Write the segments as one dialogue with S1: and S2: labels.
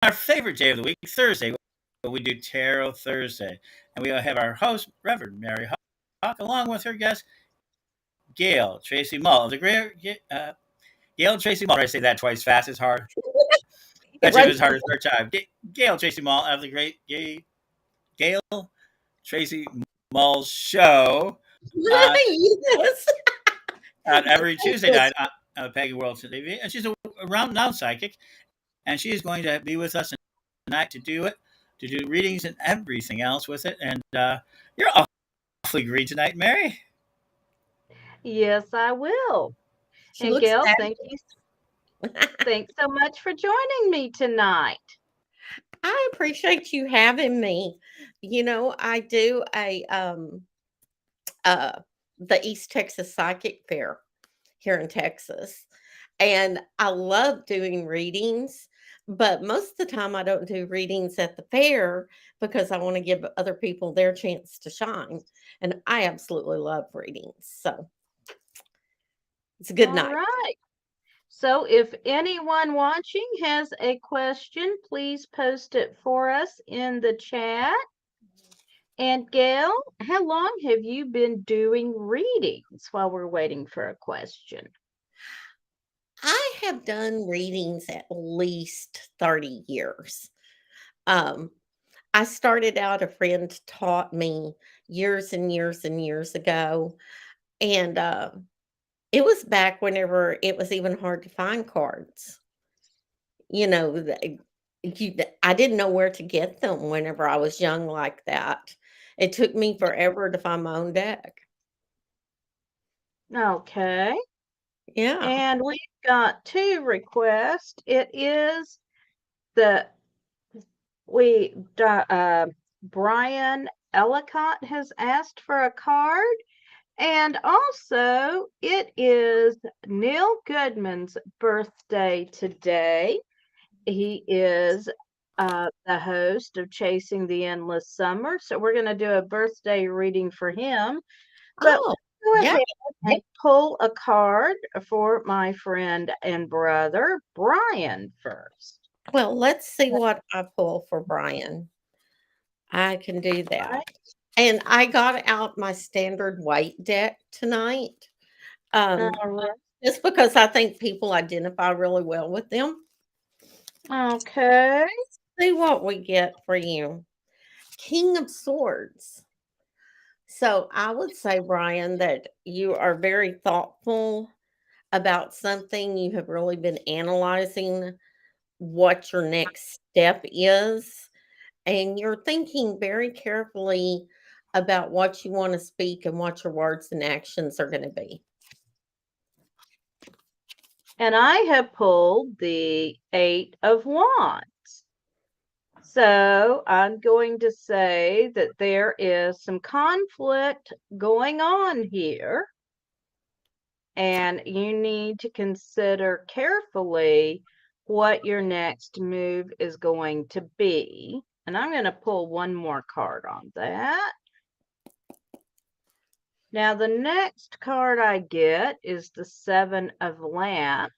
S1: our favorite day of the week, Thursday, where we do Tarot Thursday. And we have our host, Reverend Mary Hawk, along with her guest, Gail Tracy Mull. The great Gail Tracy Mull. Try to say that twice fast. It's hard. That should
S2: Right.
S1: be hard the third time. Gail Tracy Mull of the great Gail Tracy Mull's show
S2: Yes.
S1: on every Tuesday night on Peggy World TV. And she's a round now psychic. And she is going to be with us tonight to do readings and everything else with it. And you're awfully green tonight, Mary.
S3: Yes, I will.
S2: She
S3: And
S2: looks
S3: Gail,
S2: fabulous.
S3: thanks so much for joining me tonight.
S2: I appreciate you having me. I do the East Texas Psychic Fair here in Texas. And I love doing readings, but most of the time I don't do readings at the fair because I want to give other people their chance to shine. And I absolutely love readings. So it's a good night.
S3: All right. So if anyone watching has a question, please post it for us in the chat. And Gail, how long have you been doing readings while we're waiting for a question?
S2: I have done readings at least 30 years. I started out, a friend taught me years and years and years ago. And it was back whenever it was even hard to find cards. You know, I didn't know where to get them whenever I was young like that. It took me forever to find my own deck.
S3: Okay.
S2: Yeah.
S3: And we've got 2 requests. It is Brian Ellicott has asked for a card. And also, it is Neil Goodman's birthday today. He is the host of Chasing the Endless Summer. So we're going to do a birthday reading for him. But
S2: Oh,
S3: go
S2: yeah.
S3: ahead and pull a card for my friend and brother, Brian, first.
S2: Well, let's see what I pull for Brian. I can do that.
S3: Right.
S2: And I got out my standard white deck tonight.
S3: All right.
S2: Just because I think people identify really well with them.
S3: Okay.
S2: See what we get for you. King of Swords. So I would say, Brian, that you are very thoughtful about something. You have really been analyzing what your next step is. And you're thinking very carefully about what you want to speak and what your words and actions are going to be.
S3: And I have pulled the 8 of Wands. So I'm going to say that there is some conflict going on here. And you need to consider carefully what your next move is going to be. And I'm going to pull one more card on that. Now, the next card I get is the 7 of Lamps.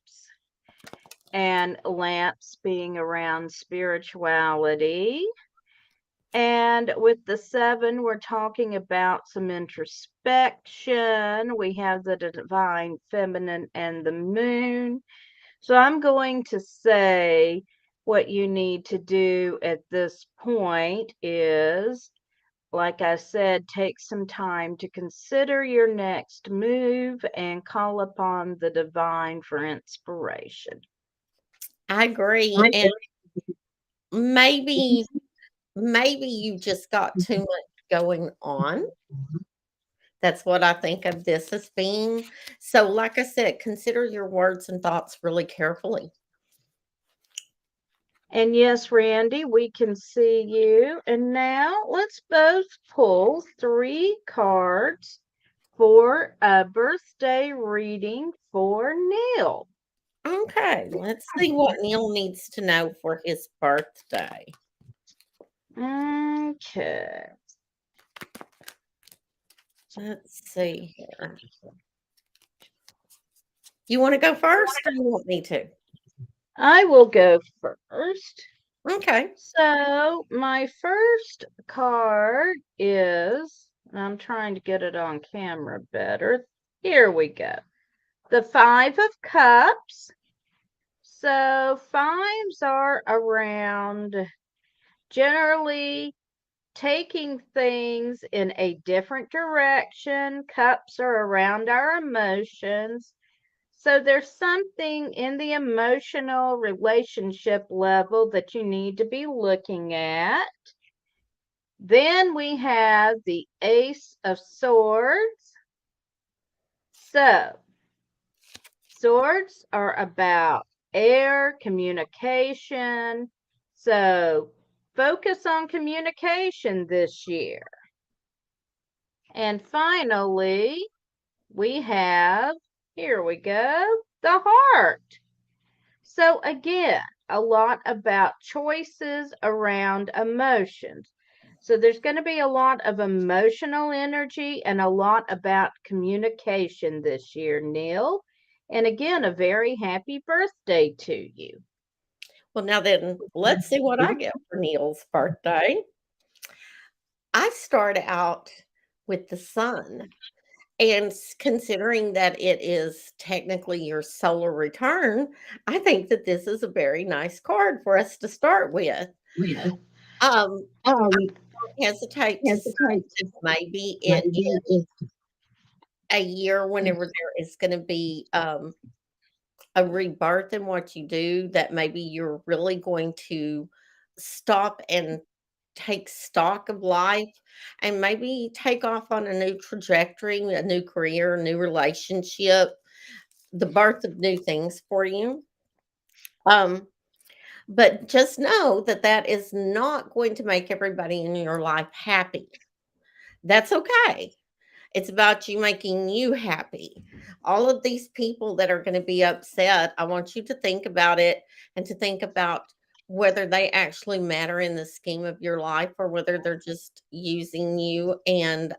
S3: And lamps being around spirituality. And with the 7, we're talking about some introspection. We have the divine feminine and the moon. So I'm going to say what you need to do at this point is, like I said, take some time to consider your next move and call upon the divine for inspiration.
S2: I agree. And maybe you just got too much going on. That's what I think of this as being. So, like I said, consider your words and thoughts really carefully.
S3: And yes, Randy, we can see you. And now let's both pull 3 cards for a birthday reading for Neil.
S2: Okay, let's see what Neil needs to know for his birthday.
S3: Okay.
S2: Let's see here. You want to go first or you want me to?
S3: I will go first.
S2: Okay.
S3: So my first card is, and I'm trying to get it on camera better. Here we go. The Five of Cups. So fives are around generally taking things in a different direction. Cups are around our emotions. So there's something in the emotional relationship level that you need to be looking at. Then we have the Ace of Swords. So swords are about air, communication. So focus on communication this year. And finally, we have, here we go, the heart. So again, a lot about choices around emotions. So there's going to be a lot of emotional energy and a lot about communication this year, Neil. And again, a very happy birthday to you.
S2: Well, now then, let's see what I get for Neil's birthday. I start out with the sun. And considering that it is technically your solar return, I think that this is a very nice card for us to start with.
S3: Yeah.
S2: Um,
S3: Um,
S2: don't hesitate to say
S3: hesitate
S2: that maybe it
S3: maybe
S2: is
S3: if
S2: a year whenever there is going to be a rebirth in what you do, that maybe you're really going to stop and take stock of life and maybe take off on a new trajectory, a new career, a new relationship, the birth of new things for you. Um, but just know that that is not going to make everybody in your life happy. That's okay. It's about you making you happy. All of these people that are going to be upset, I want you to think about it and to think about whether they actually matter in the scheme of your life or whether they're just using you, and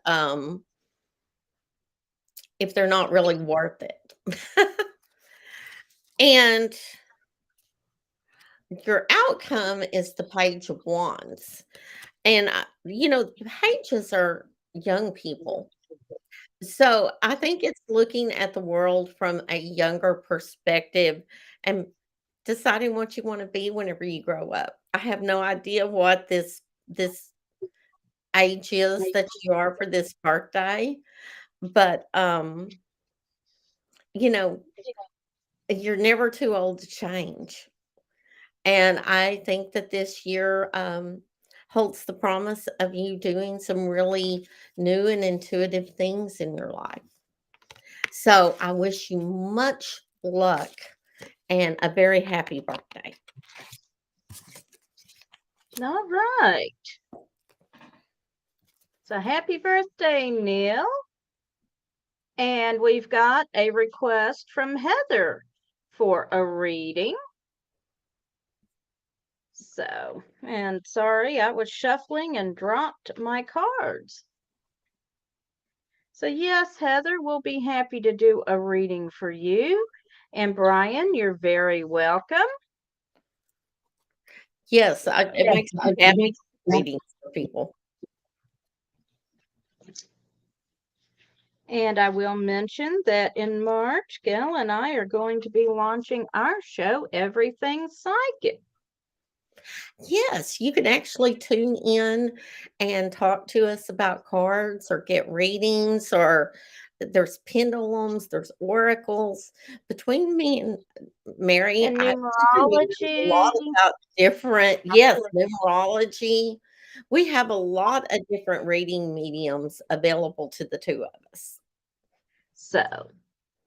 S2: if they're not really worth it. And your outcome is the Page of Wands. And, the pages are young people. So I think it's looking at the world from a younger perspective and deciding what you want to be whenever you grow up. I have no idea what this age is that you are for this birthday, but you know, you're never too old to change. And I think that this year holds the promise of you doing some really new and intuitive things in your life. So I wish you much luck and a very happy birthday.
S3: All right. So happy birthday, Neil. And we've got a request from Heather for a reading. So, and sorry, I was shuffling and dropped my cards. So yes, Heather, we'll be happy to do a reading for you. And Brian, you're very welcome.
S2: Yes, it makes me happy
S3: Yeah.
S2: readings for people.
S3: And I will mention that in March, Gail and I are going to be launching our show, Everything Psychic.
S2: Yes, you can actually tune in and talk to us about cards or get readings, or there's pendulums, there's oracles. Between me and Mary,
S3: And
S2: I a
S3: numerology.
S2: lot about different, yes, numerology. We have a lot of different reading mediums available to the two of us.
S3: So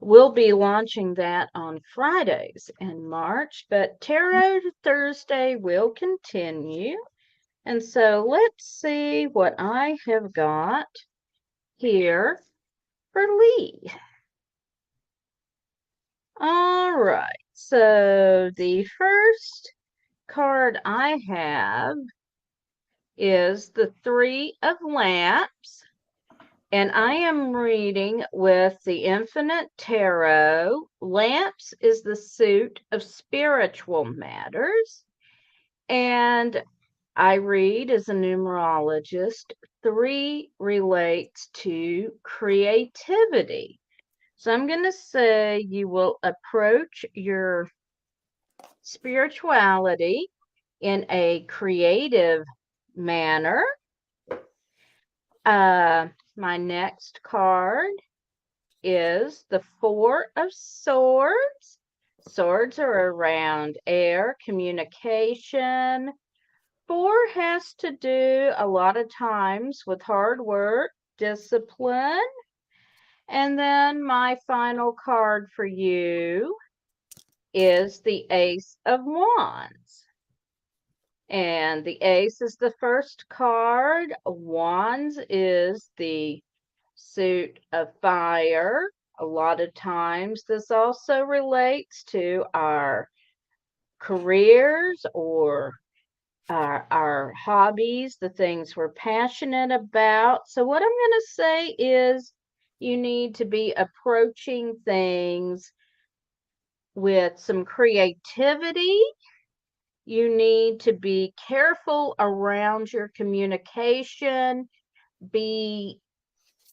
S3: we'll be launching that on Fridays in March, but Tarot Thursday will continue. And so let's see what I have got here for Lee. All right. So the first card I have is the Three of Lamps. And I am reading with the Infinite Tarot. Lamps is the suit of spiritual matters. And I read as a numerologist, 3 relates to creativity. So I'm going to say you will approach your spirituality in a creative manner. My next card is the 4 of Swords. Swords are around air, communication. 4 has to do a lot of times with hard work, discipline. And then my final card for you is the Ace of Wands. And the Ace is the first card. Wands is the suit of fire. A lot of times this also relates to our careers or our hobbies, the things we're passionate about. So what I'm going to say is you need to be approaching things with some creativity. You need to be careful around your communication. Be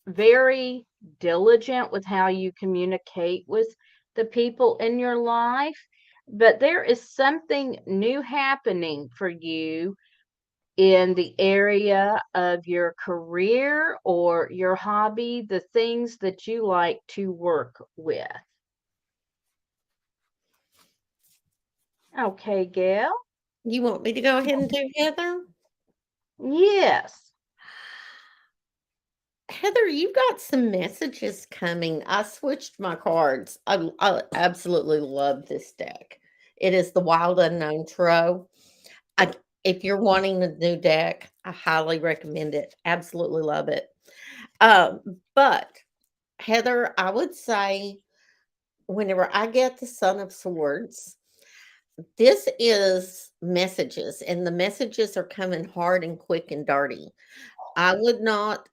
S3: very diligent with how you communicate with the people in your life. But there is something new happening for you in the area of your career or your hobby, the things that you like to work with. Okay, Gail?
S2: You want me to go ahead and do Heather?
S3: Yes.
S2: Heather, you got some messages coming. I switched my cards. I absolutely love this deck. It is the Wild Unknown Tarot. If you're wanting a new deck, I highly recommend it. Absolutely love it. But Heather, I would say whenever I get the Son of Swords, this is messages, and the messages are coming hard and quick and dirty. I would not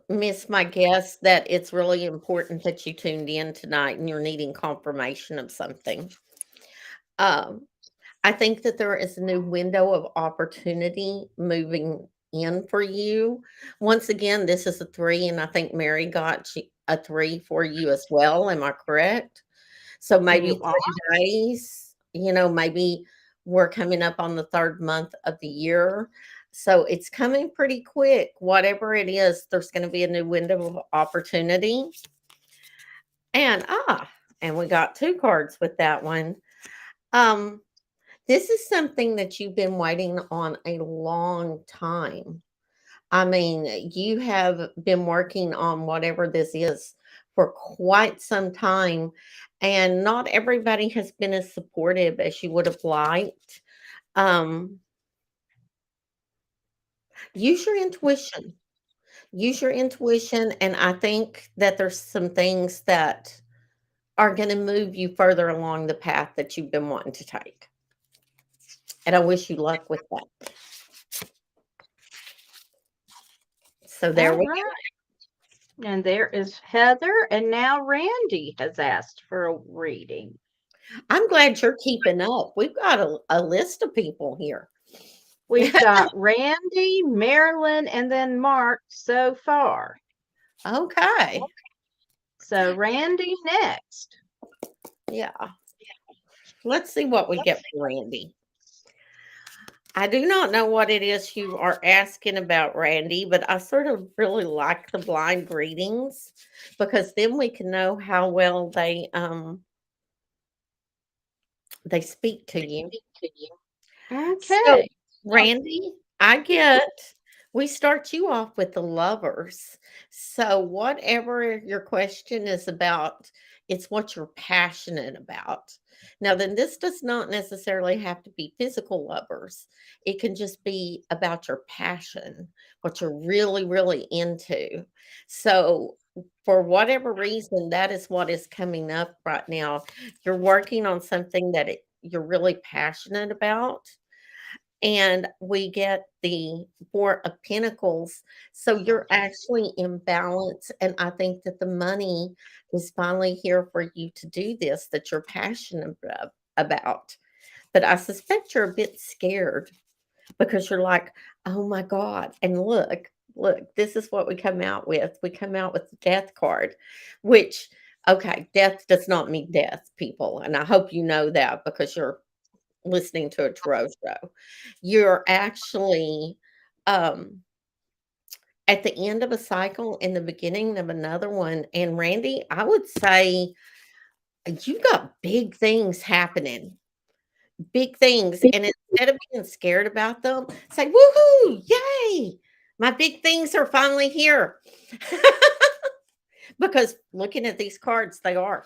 S2: miss my guess that it's really important that you tuned in tonight and you're needing confirmation of something. I think that there is a new window of opportunity moving in for you. Once again, this is a 3, and I think Mary got a 3 for you as well. Am I correct? So maybe
S3: You are.
S2: 3 days, maybe we're coming up on the 3rd month of the year. So it's coming pretty quick. Whatever it is, there's going to be a new window of opportunity. And we got 2 cards with that one. This is something that you've been waiting on a long time. I mean, you have been working on whatever this is for quite some time, and not everybody has been as supportive as you would have liked. Um, use your intuition. Use your intuition, and I think that there's some things that are going to move you further along the path that you've been wanting to take. And I wish you luck with that. So there we go.
S3: And there is Heather, and now Randy has asked for a reading.
S2: I'm glad you're keeping up. We've got a list of people here.
S3: We've got Randy, Marilyn, and then Mark so far.
S2: Okay.
S3: So Randy next.
S2: Yeah. Let's see what we get from Randy. I do not know what it is you are asking about, Randy, but I sort of really like the blind readings because then we can know how well they speak to you.
S3: Okay.
S2: So, Randy, we start you off with the Lovers. So whatever your question is about, it's what you're passionate about. Now, then this does not necessarily have to be physical lovers. It can just be about your passion, what you're really, really into. So for whatever reason, that is what is coming up right now. You're working on something that you're really passionate about. And we get the 4 of Pentacles. So you're actually in balance. And I think that the money is finally here for you to do this, that you're passionate about. But I suspect you're a bit scared because you're like, oh my God. And look, this is what we come out with. We come out with the death card, which, okay, death does not mean death, people. And I hope you know that because you're listening to a tarot show. You're actually um, at the end of a cycle and the beginning of another one. And Randy, I would say you got big things happening, big things. And instead of being scared about them, say, woohoo, yay, my big things are finally here. Because looking at these cards, they are.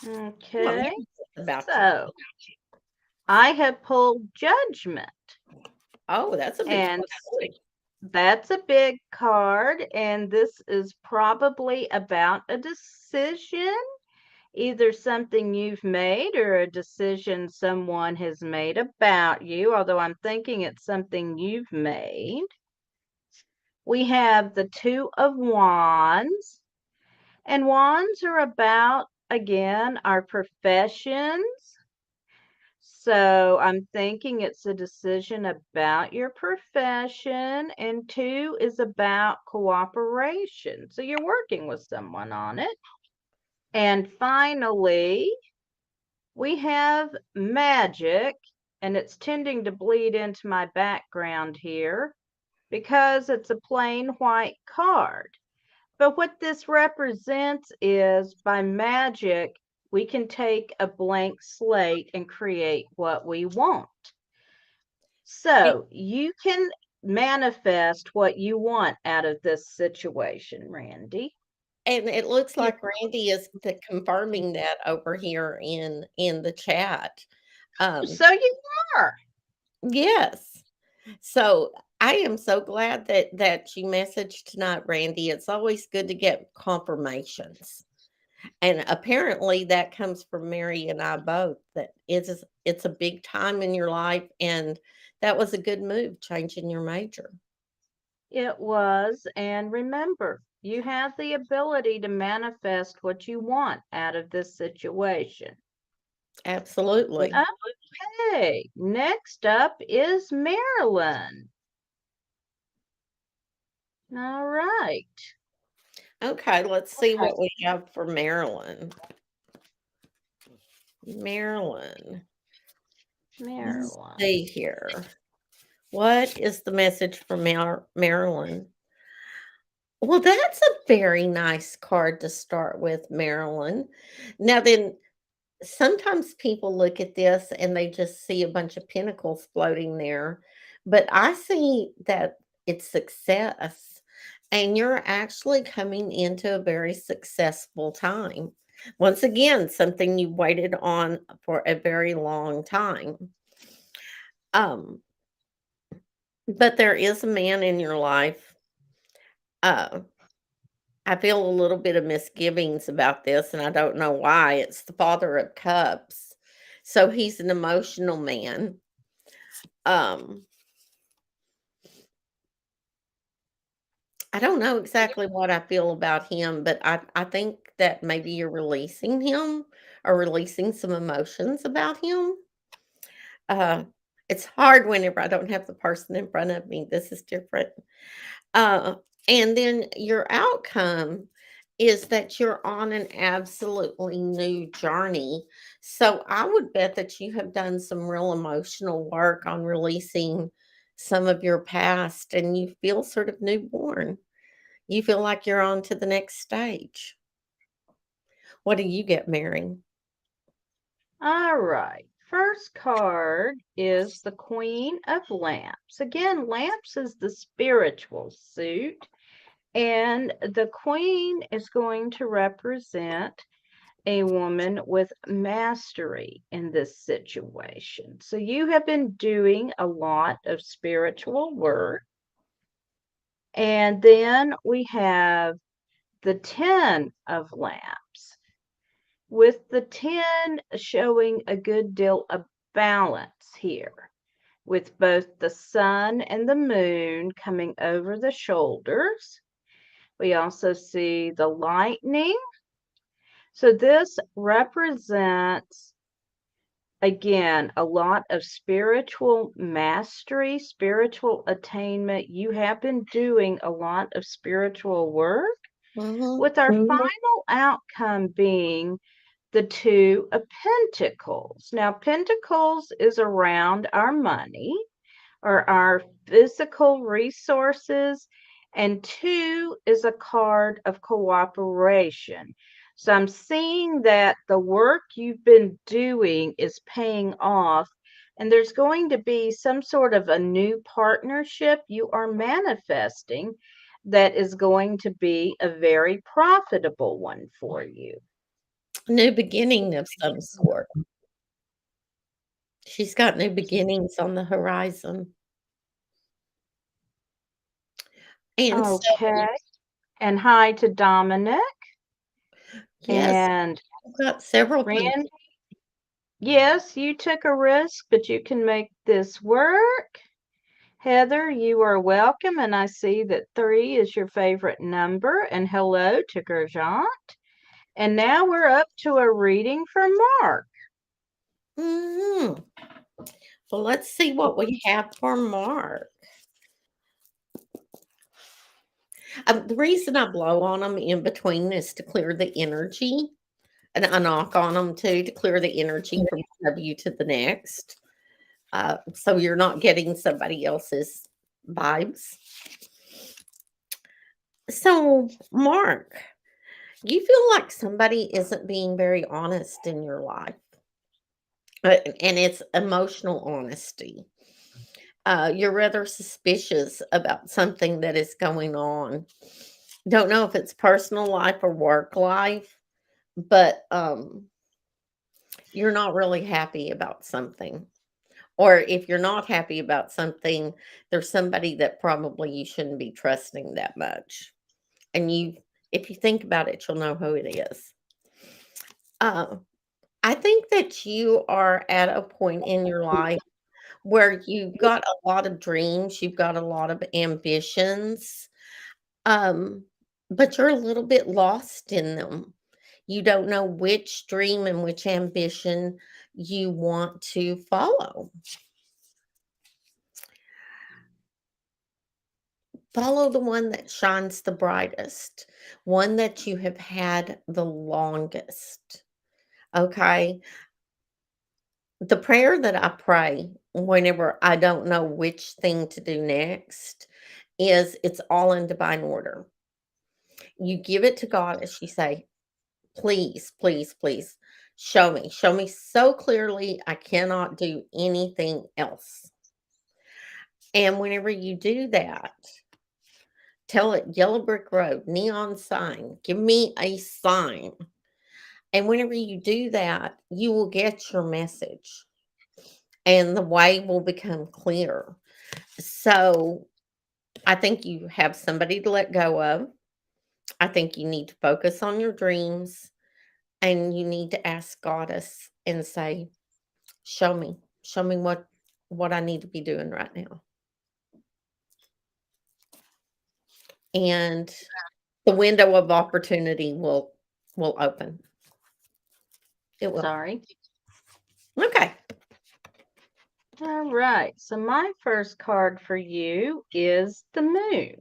S3: Okay.
S2: About
S3: So I have pulled Judgment.
S2: Oh, that's a big
S3: And
S2: card.
S3: that's a big card. And this is probably about a decision, either something you've made or a decision someone has made about you, although I'm thinking it's something you've made. We have the Two of Wands, and wands are about, again, our professions. So I'm thinking it's a decision about your profession, and two is about cooperation. So you're working with someone on it. And finally, we have Magic, and it's tending to bleed into my background here because it's a plain white card. But what this represents is by magic, we can take a blank slate and create what we want. So you can manifest what you want out of this situation, Randy.
S2: And it looks like Randy is confirming that over here in the chat.
S3: So you are.
S2: Yes. So I am so glad that you messaged tonight, Randy. It's always good to get confirmations. And apparently that comes from Mary and I both. That it's a big time in your life, and that was a good move, changing your major.
S3: It was. And remember, you have the ability to manifest what you want out of this situation.
S2: Absolutely.
S3: Okay, next up is Marilyn. All right.
S2: Okay, let's see what we have for Marilyn. Marilyn. Let's see here. What is the message from Marilyn? Well, that's a very nice card to start with, Marilyn. Now then, sometimes people look at this and they just see a bunch of pentacles floating there, but I see that it's success, and you're actually coming into a very successful time. Once again, something you waited on for a very long time. But there is a man in your life. I feel a little bit of misgivings about this, and I don't know why. It's the Father of Cups. So he's an emotional man. I don't know exactly what I feel about him, but I think that maybe you're releasing him or releasing some emotions about him. It's hard whenever I don't have the person in front of me. This is different. Uh, and then your outcome is that you're on an absolutely new journey. So I would bet that you have done some real emotional work on releasing some of your past, and you feel sort of newborn. You feel like you're on to the next stage. What do you get, Mary?
S3: All right. First card is the Queen of Lamps. Again, Lamps is the spiritual suit, and the Queen is going to represent a woman with mastery in this situation. So you have been doing a lot of spiritual work. And then we have the 10 of Lamps, with the 10 showing a good deal of balance here, with both the sun and the moon coming over the shoulders. We also see the lightning. So this represents again, a lot of spiritual mastery, spiritual attainment. You have been doing a lot of spiritual work, with our final outcome being the Two of Pentacles. Now, Pentacles is around our money or our physical resources, and two is a card of cooperation. So I'm seeing that the work you've been doing is paying off, and there's going to be some sort of a new partnership you are manifesting that is going to be a very profitable one for you.
S2: New beginning of some sort. She's got new beginnings on the horizon. And so,
S3: Okay. And hi to Dominic
S2: yes,
S3: and
S2: I've got several people.
S3: Randy. Yes, you took a risk, but you can make this work. Heather, you are welcome, and I see that 3 is your favorite number. And hello to Gerjant. And now we're up to a reading for Mark.
S2: Well, let's see what we have for Mark. The reason I blow on them in between is to clear the energy, and I knock on them too to clear the energy from one of you to the next. So you're not getting somebody else's vibes. So, Mark, you feel like somebody isn't being very honest in your life, and it's emotional honesty. You're rather suspicious about something that is going on. Don't know if it's personal life or work life, but you're not really happy about something. Or if you're not happy about something, there's somebody that probably you shouldn't be trusting that much. And if you think about it, you'll know who it is. I think that you are at a point in your life where you've got a lot of dreams, you've got a lot of ambitions, um, but you're a little bit lost in them. You don't know which dream and which ambition you want to follow. Follow the one that shines the brightest, one that you have had the longest. Okay. The prayer that I pray whenever I don't know which thing to do next is it's all in divine order. You give it to God as you say, please, please, please show me so clearly I cannot do anything else. And whenever you do that, tell it yellow brick road, neon sign, give me a sign. And whenever you do that, you will get your message and the way will become clear. So I think you have somebody to let go of. I think you need to focus on your dreams and you need to ask Goddess and say, show me what I need to be doing right now. And the window of opportunity will open. It will.
S3: Sorry.
S2: Okay.
S3: All right. So my first card for you is the moon.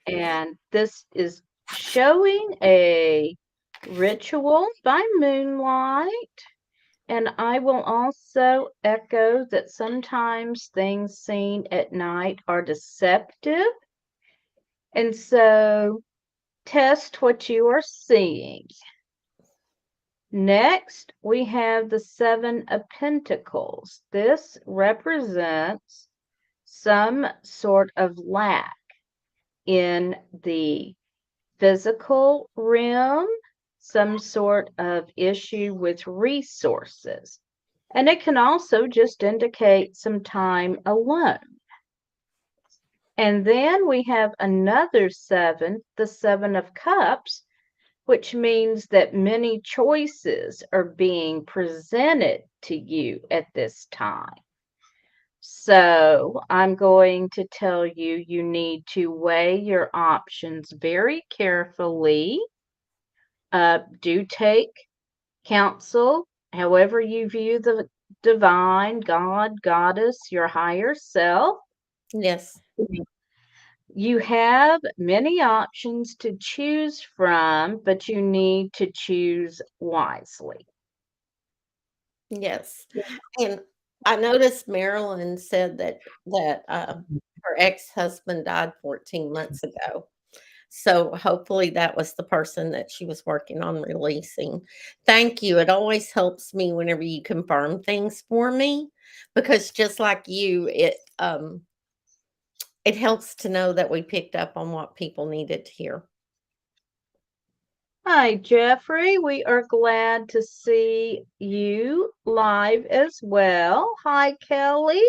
S3: And this is showing a ritual by moonlight. And I will also echo that sometimes things seen at night are deceptive. And so test what you are seeing. Next, we have the Seven of Pentacles. This represents some sort of lack in the physical realm, some sort of issue with resources. And it can also just indicate some time alone. And then we have another 7, the 7 of Cups, which means that many choices are being presented to you at this time. So I'm going to tell you, you need to weigh your options very carefully. Do take counsel however you view the divine, God, goddess, your higher self.
S2: Yes.
S3: You have many options to choose from, but you need to choose wisely.
S2: Yes. And I noticed Marilyn said that her ex-husband died 14 months ago. So hopefully that was the person that she was working on releasing. Thank you. It always helps me whenever you confirm things for me, because just like you, it helps to know that we picked up on what people needed to hear.
S3: Hi, Jeffrey. We are glad to see you live as well. Hi, Kelly.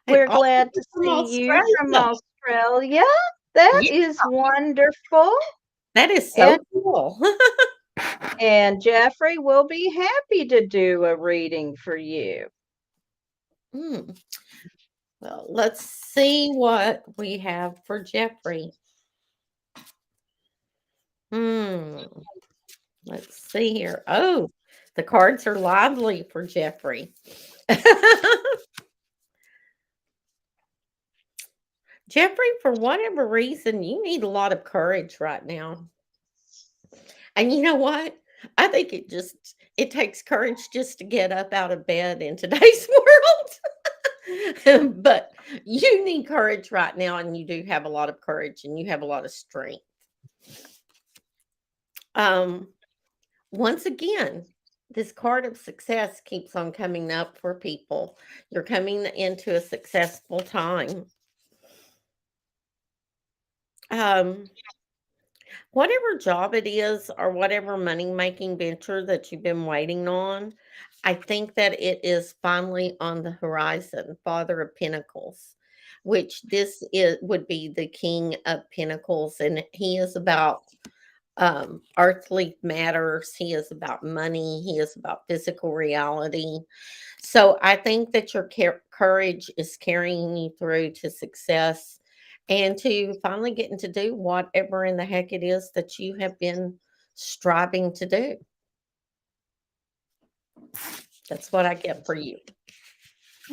S2: And
S3: We're
S2: all the
S3: glad
S2: way
S3: to
S2: from
S3: see you from
S2: Australia.
S3: Australia. That
S2: Yeah,
S3: is wonderful.
S2: that is
S3: And
S2: so cool.
S3: and Jeffrey will be happy to do a reading for you.
S2: Hmm. Well, let's see what we have for Jeffrey. Hmm. Let's see here. Oh, the cards are lively for Jeffrey. Jeffrey, for whatever reason, you need a lot of courage right now. And you know what? I think it takes courage just to get up out of bed in today's world. But you need courage right now, and you do have a lot of courage and you have a lot of strength. Um, Once again, this card of success keeps on coming up for people. You're coming into a successful time. Um, Whatever job it is or whatever money making venture that you've been waiting on, I think that it is finally on the horizon. Father of Pentacles, which this is would be the King of Pentacles, and he is about earthly matters. He is about money. He is about physical reality. So I think that your courage is carrying you through to success and to finally getting to do whatever in the heck it is that you have been striving to do. That's what I get for you.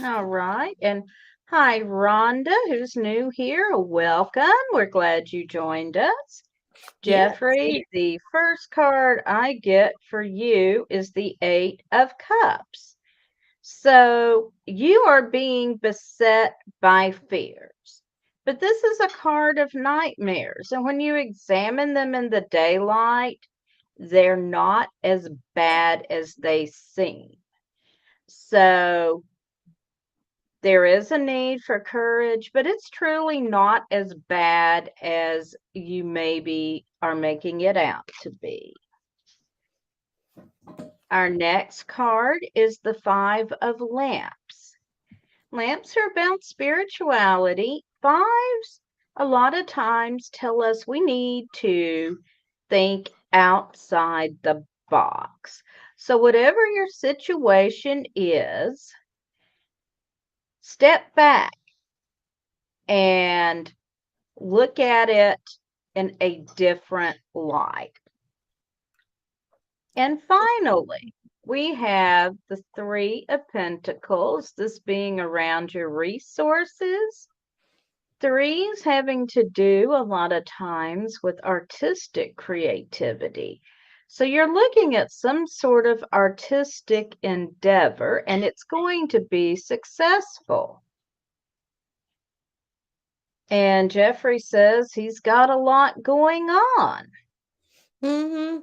S3: All right. And hi, Rhonda, who's new here. Welcome. We're glad you joined us.
S2: Yeah.
S3: Jeffrey, the first card I get for you is the Eight of Cups. So you are being beset by fears, but this is a card of nightmares. And when you examine them in the daylight, they're not as bad as they seem. So there is a need for courage, but it's truly not as bad as you maybe are making it out to be. Our next card is the Five of Lamps. Lamps are about spirituality. Fives, a lot of times, tell us we need to think outside the box. So, whatever your situation is, step back and look at it in a different light. And finally, we have the Three of Pentacles, this being around your resources. Threes having to do a lot of times with artistic creativity. So you're looking at some sort of artistic endeavor and it's going to be successful. And Jeffrey says he's got a lot going on.
S2: Hmm.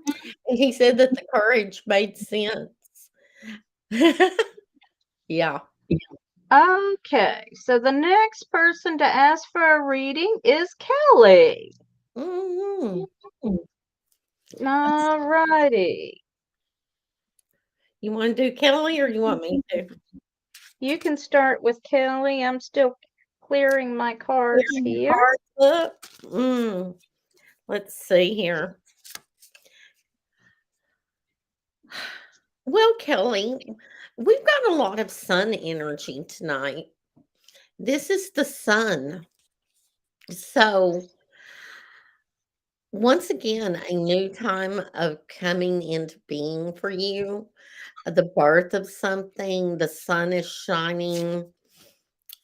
S2: He said that the courage made sense. Yeah.
S3: Okay, so the next person to ask for a reading is Kelly.
S2: Hmm.
S3: All righty.
S2: You want to do Kelly or you want me to?
S3: You can start with Kelly. I'm still clearing my cards here.
S2: Cards up. Let's see here. Well, Kelly, we've got a lot of sun energy tonight. This is the sun. So, once again, a new time of coming into being for you. the birth of something, the sun is shining.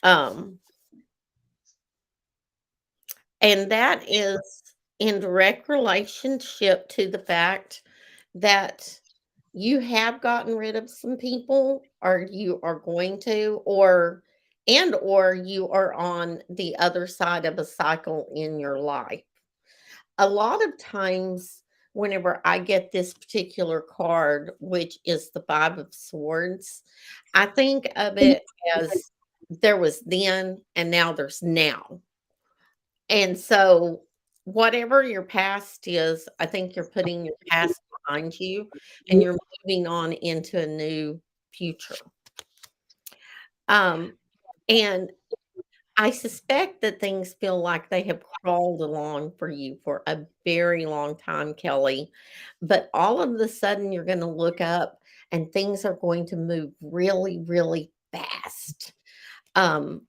S2: Um, and that is in direct relationship to the fact that you have gotten rid of some people, or you are going to, or you are on the other side of a cycle in your life. A lot of times, whenever I get this particular card, which is the Five of Swords, I think of it as there was then and now there's now. And so, whatever your past is, I think you're putting your past behind you and you're moving on into a new future. Um, and I suspect that things feel like they have crawled along for you for a very long time, Kelly. But all of a sudden, you're going to look up and things are going to move really, really fast. Um,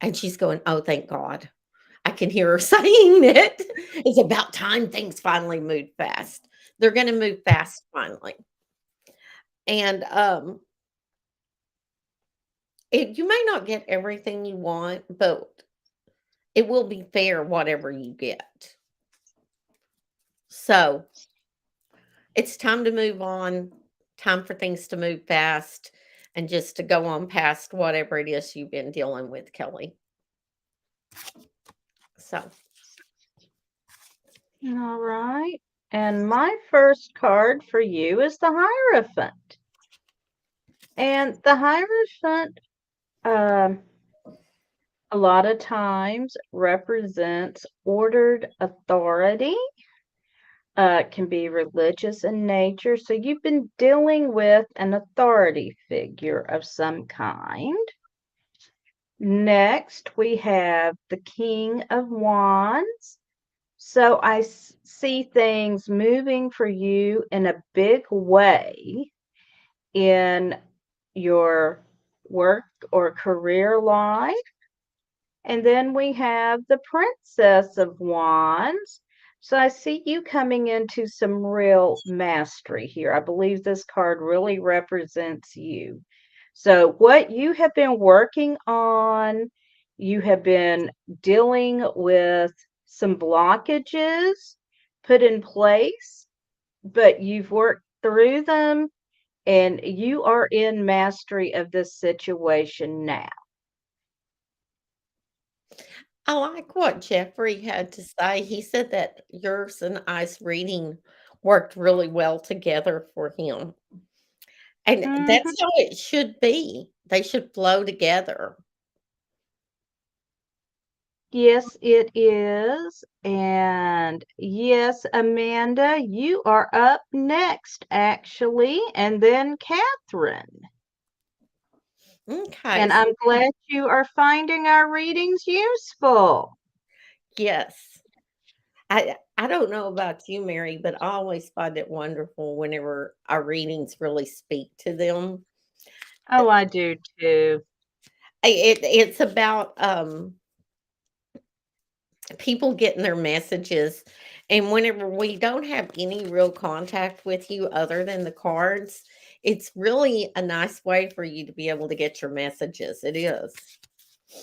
S2: and she's going, "Oh, thank God." I can hear her saying it. It's about time things finally move fast. They're going to move fast finally. And you may not get everything you want, but it will be fair whatever you get. So it's time to move on, time for things to move fast, and just to go on past whatever it is you've been dealing with, Kelly. So,
S3: All right. And my first card for you is the Hierophant. And the Hierophant, um, a lot of times represents ordered authority. Can be religious in nature. So you've been dealing with an authority figure of some kind. Next, we have the King of Wands. So I see things moving for you in a big way in your work or career life. And then we have the Princess of Wands. So I see you coming into some real mastery here. I believe this card really represents you. So what you have been working on, you have been dealing with some blockages put in place, but you've worked through them and you are in mastery of this situation now.
S2: I like what Jeffrey had to say. He said that yours and I's reading worked really well together for him. And
S3: Mhm.
S2: that's how it should be. They should flow together.
S3: Yes, it is. And yes, Amanda, you are up next, actually, and then Catherine.
S2: Okay.
S3: And I'm glad you are finding our readings useful.
S2: Yes. I don't know about you, Mary, but I always find it wonderful whenever our readings really speak to them.
S3: Oh, I do too.
S2: It's about people getting their messages, and whenever we don't have any real contact with you other than the cards, it's really a nice way for you to be able to get your messages. It is.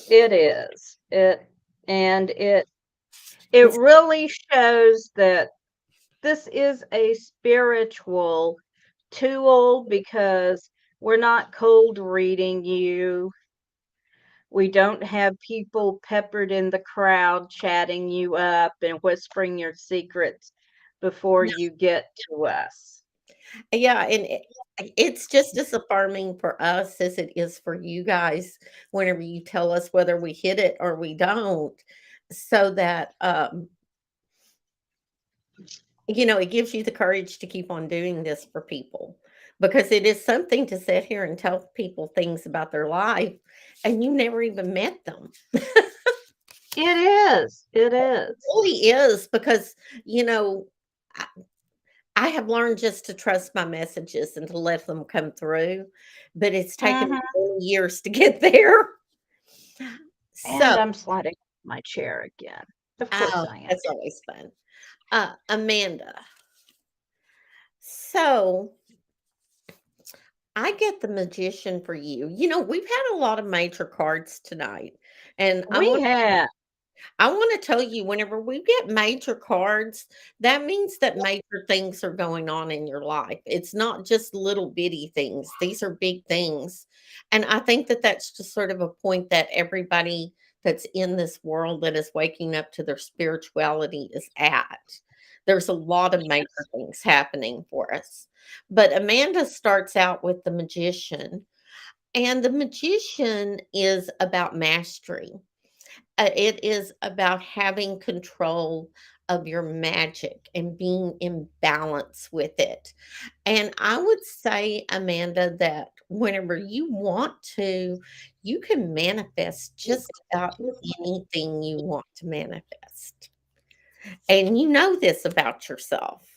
S3: It is. It
S2: It's
S3: really shows that this is a spiritual tool because we're not cold reading you. We don't have people peppered in the crowd chatting you up and whispering your secrets before you get to us.
S2: Yeah, and it's just as affirming for us as it is for you guys whenever you tell us whether we hit it or we don't, so that it gives you the courage to keep on doing this for people, because it is something to sit here and tell people things about their life and you never even met them.
S3: It is. It
S2: It
S3: is.
S2: really is, because you know I, I have learned just to trust my messages and to let them come through, but it's taken me
S3: Mhm.
S2: many years to get there. So,
S3: And I'm sliding my chair again. Of course
S2: oh,
S3: I am.
S2: that's always fun. Amanda. So, I get the Magician for you. We've had a lot of major cards tonight, and I
S3: We
S2: want
S3: have.
S2: I want to tell you, whenever we get major cards, that means that major things are going on in your life. It's not just little bitty things, these are big things. And I think that that's just sort of a point that everybody that's in this world that is waking up to their spirituality is at. There's a lot of major things happening for us. But Amanda starts out with the Magician, and the Magician is about mastery. It is about having control of your magic and being in balance with it. And I would say, Amanda, that whenever you want to, you can manifest just about anything you want to manifest. And you know this about yourself.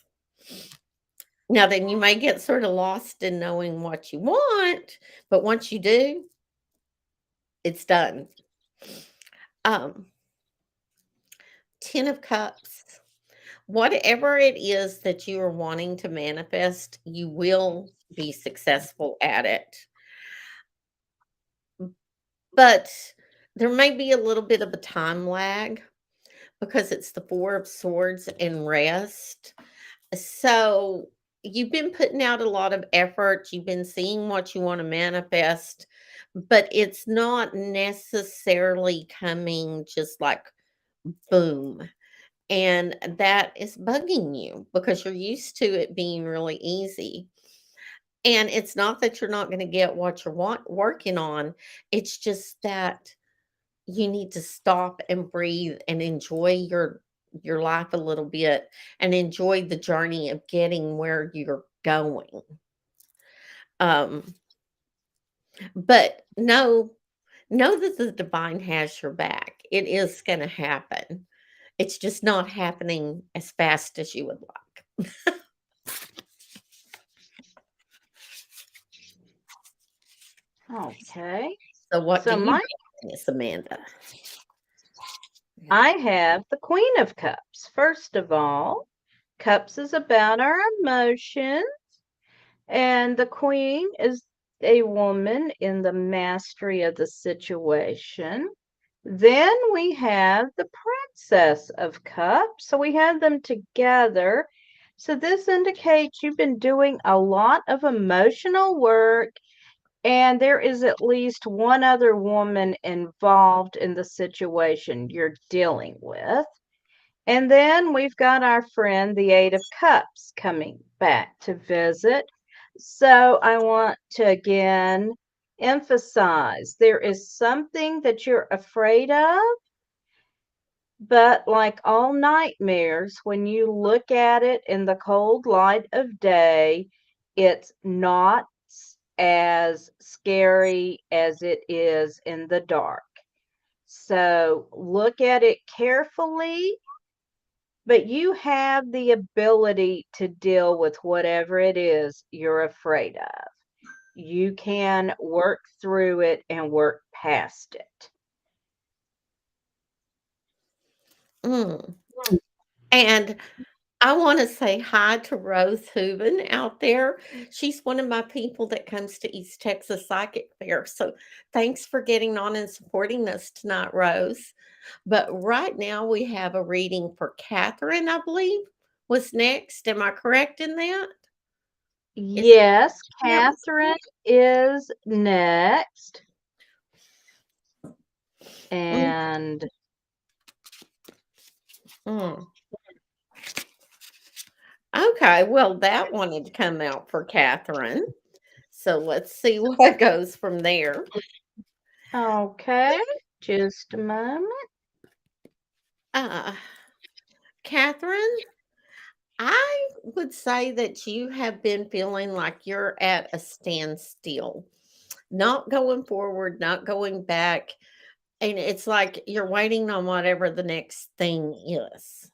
S2: Now, then you may get sort of lost in knowing what you want, but once you do, it's done. Um, 10 of Cups. Whatever it is that you are wanting to manifest, you will be successful at it. But there may be a little bit of a time lag because it's the Four of Swords and rest. So you've been putting out a lot of effort, you've been seeing what you want to manifest, but it's not necessarily coming just like boom. And that is bugging you because you're used to it being really easy. And it's not that you're not going to get what you're working on. It's just that you need to stop and breathe and enjoy your life a little bit and enjoy the journey of getting where you're going. Um, but know that the divine has your back. It is going to happen. It's just not happening as fast as you would like.
S3: Okay.
S2: So what
S3: So
S2: do you
S3: my
S2: got, Miss Amanda?
S3: I have the Queen of Cups. First of all, Cups is about our emotions, and the Queen is a woman in the mastery of the situation. Then we have the Princess of Cups. So we have them together. So this indicates you've been doing a lot of emotional work, and there is at least one other woman involved in the situation you're dealing with. And then we've got our friend, the Eight of Cups, coming back to visit. So I want to again emphasize there is something that you're afraid of, but like all nightmares, when you look at it in the cold light of day, it's not as scary as it is in the dark. So look at it carefully, but you have the ability to deal with whatever it is you're afraid of. You can work through it and work past it.
S2: Mm. And I want to say hi to Rose Hooven out there. She's one of my people that comes to East Texas Psychic Fair. So thanks for getting on and supporting us tonight, Rose. But right now we have a reading for Catherine, I believe, was next. Am I correct in that? Is
S3: Yes,
S2: that was
S3: Catherine is next.
S2: mm,
S3: And
S2: mm. Okay, well, that wanted to come out for Catherine. So let's see what goes from there.
S3: okay, just a moment.
S2: Uh, Catherine, I would say that you have been feeling like you're at a standstill, not going forward, not going back. And it's like you're waiting on whatever the next thing is.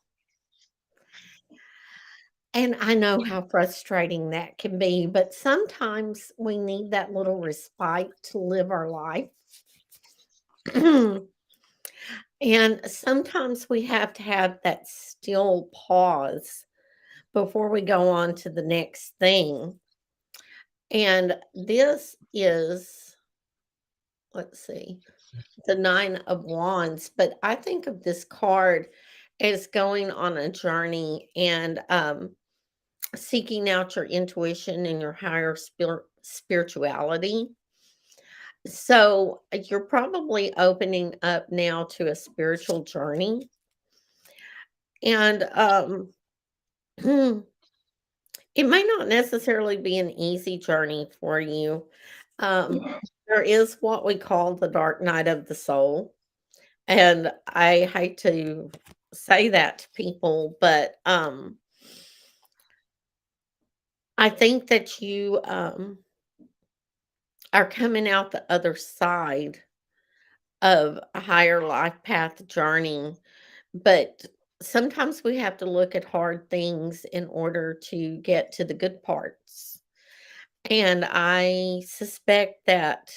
S2: And I know how frustrating that can be, but sometimes we need that little respite to live our life. And sometimes we have to have that still pause before we go on to the next thing. And this is, let's see, the 9 of Wands, but I think of this card as going on a journey and seeking out your intuition and your higher spirituality. So you're probably opening up now to a spiritual journey. And it may not necessarily be an easy journey for you. There is what we call the dark night of the soul. And I hate to say that to people, but I think that you are coming out the other side of a higher life path journey. But sometimes we have to look at hard things in order to get to the good parts. And I suspect that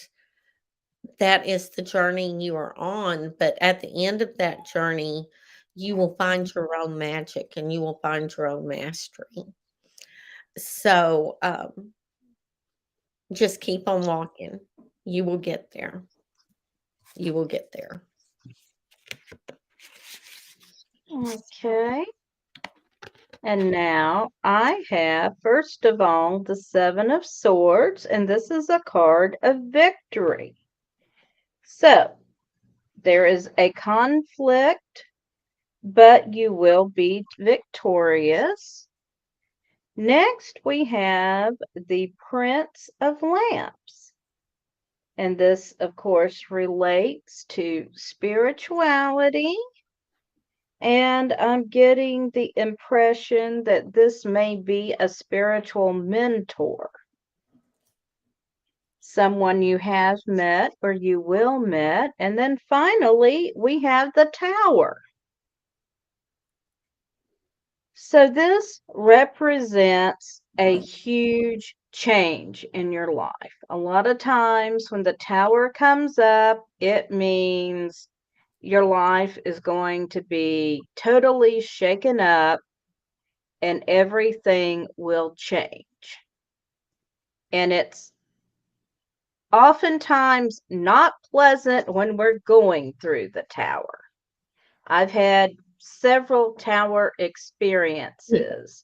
S2: that is the journey you are on. But at the end of that journey, you will find your own magic and you will find your own mastery. So just keep on walking. You will get there. You will get there.
S3: Okay. And now I have, first of all, the Seven of Swords, and this is a card of victory. So there is a conflict, but you will be victorious. Next, we have the Prince of Lamps. And this, of course, relates to spirituality. And I'm getting the impression that this may be a spiritual mentor. Someone you have met or you will meet. And then finally, we have the Tower. So this represents a huge change in your life. A lot of times when the Tower comes up, it means your life is going to be totally shaken up and everything will change. And it's oftentimes not pleasant when we're going through the Tower. I've had several Tower experiences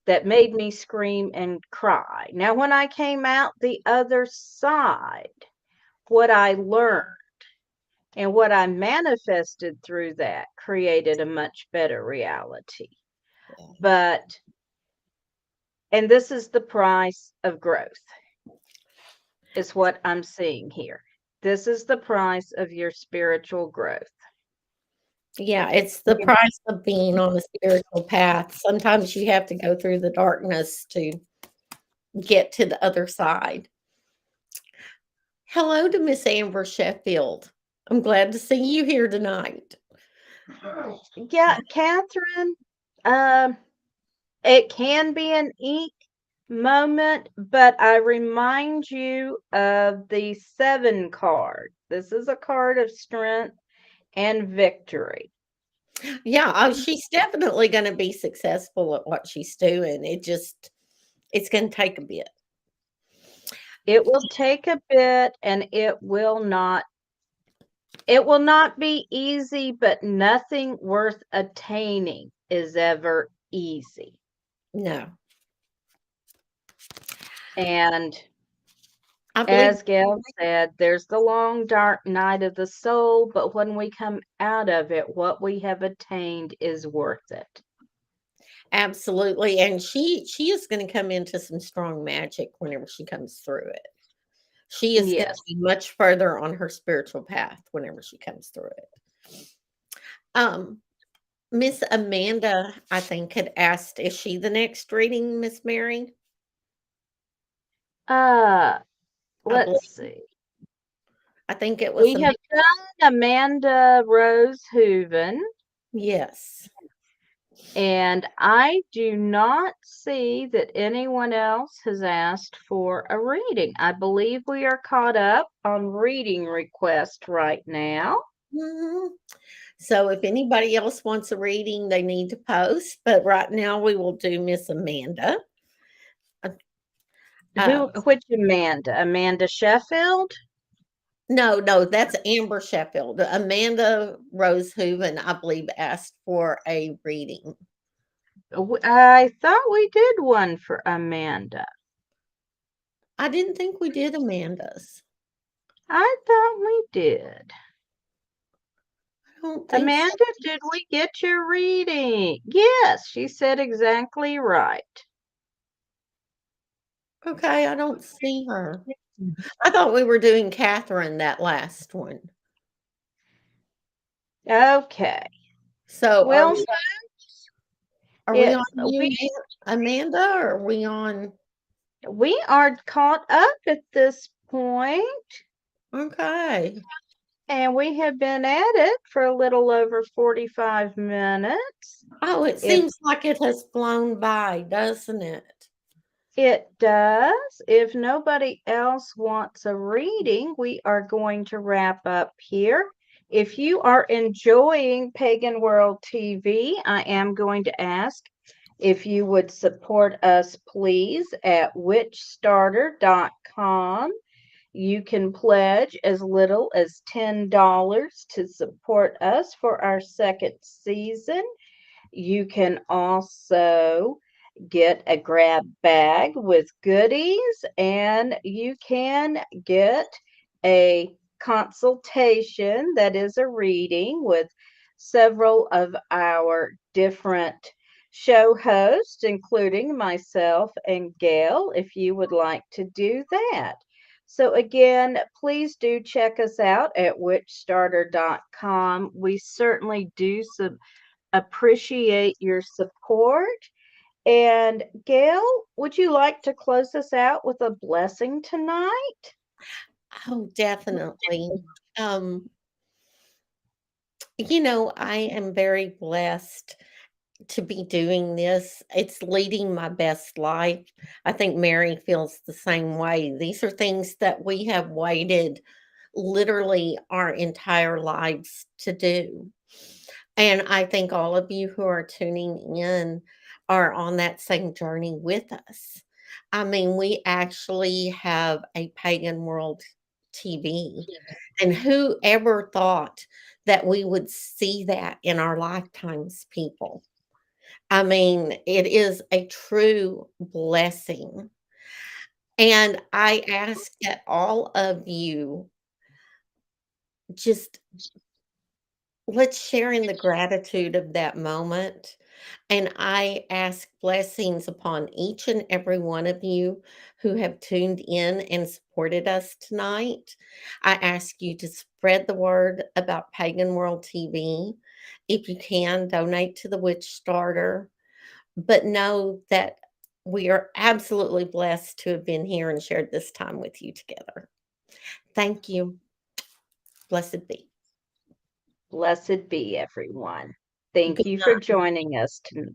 S3: that made me scream and cry. Now, when I came out the other side, what I learned and what I manifested through that created a much better reality. And this is the price of growth, is what I'm seeing here. This is the price of your spiritual growth.
S2: Yeah, it's the price of being on a spiritual path. Sometimes you have to go through the darkness to get to the other side. Hello to Miss Amber Sheffield. I'm glad to see you here tonight.
S3: Yeah, Catherine, it can be an eek moment, but I remind you of the 7 card. This is a card of strength and victory.
S2: Yeah, she's definitely going to be successful at what she's doing. It's going to take a bit.
S3: It will take a bit and it will not be easy, but nothing worth attaining is ever easy.
S2: No.
S3: And as Gail said, there's the long, dark night of the soul, but when we come out of it, what we have attained is worth it.
S2: Absolutely. And she is going to come into some strong magic whenever she comes through it. She is going to be much further on her spiritual path whenever she comes through it. Miss Amanda, I think, had asked, is she the next reading, Miss Mary?
S3: Let's see.
S2: I think it was.
S3: We have done Amanda Rose Hooven.
S2: Yes.
S3: And I do not see that anyone else has asked for a reading. I believe we are caught up on reading requests right now.
S2: Mm-hmm. So if anybody else wants a reading, they need to post. But right now we will do Miss Amanda.
S3: Which Amanda? Amanda Sheffield?
S2: No, that's Amber Sheffield. Amanda Rose Hooven, I believe, asked for a reading.
S3: I thought we did one for Amanda.
S2: I didn't think we did Amanda's.
S3: I thought we did.
S2: I don't think
S3: Amanda,
S2: so.
S3: did we get your reading? Yes, she said exactly right.
S2: Okay, I don't see her. I thought we were doing Catherine that last one.
S3: Okay.
S2: So
S3: Well,
S2: are we on
S3: we
S2: you, Amanda, or are we on?
S3: we are caught up at this point,
S2: Okay.
S3: and we have been at it for a little over 45 minutes.
S2: Oh, it
S3: If
S2: seems like it has flown by, doesn't it?
S3: it does, if nobody else wants a reading, we are going to wrap up here. If you are enjoying Pagan World TV, I am going to ask if you would support us, please, at witchstarter.com. You can pledge as little as $10 to support us for our second season. You can also get a grab bag with goodies, and you can get a consultation that is a reading with several of our different show hosts, including myself and Gail, if you would like to do that. So again, please do check us out at witchstarter.com. We certainly do appreciate your support. And Gail, would you like to close us out with a blessing tonight?
S2: Oh, definitely. I am very blessed to be doing this. It's leading my best life. I think Mary feels the same way. These are things that we have waited literally our entire lives to do. And I think all of you who are tuning in are on that same journey with us. I mean, we actually have a Pagan World TV. And whoever thought that we would see that in our lifetimes, people? I mean, it is a true blessing. And I ask that all of you just let's share in the gratitude of that moment. And I ask blessings upon each and every one of you who have tuned in and supported us tonight. I ask you to spread the word about Pagan World TV. If you can, donate to the Witch Starter. But know that we are absolutely blessed to have been here and shared this time with you together. Thank you. Blessed be.
S3: Blessed be everyone. Thank
S2: Good
S3: you for
S2: night.
S3: joining us tonight.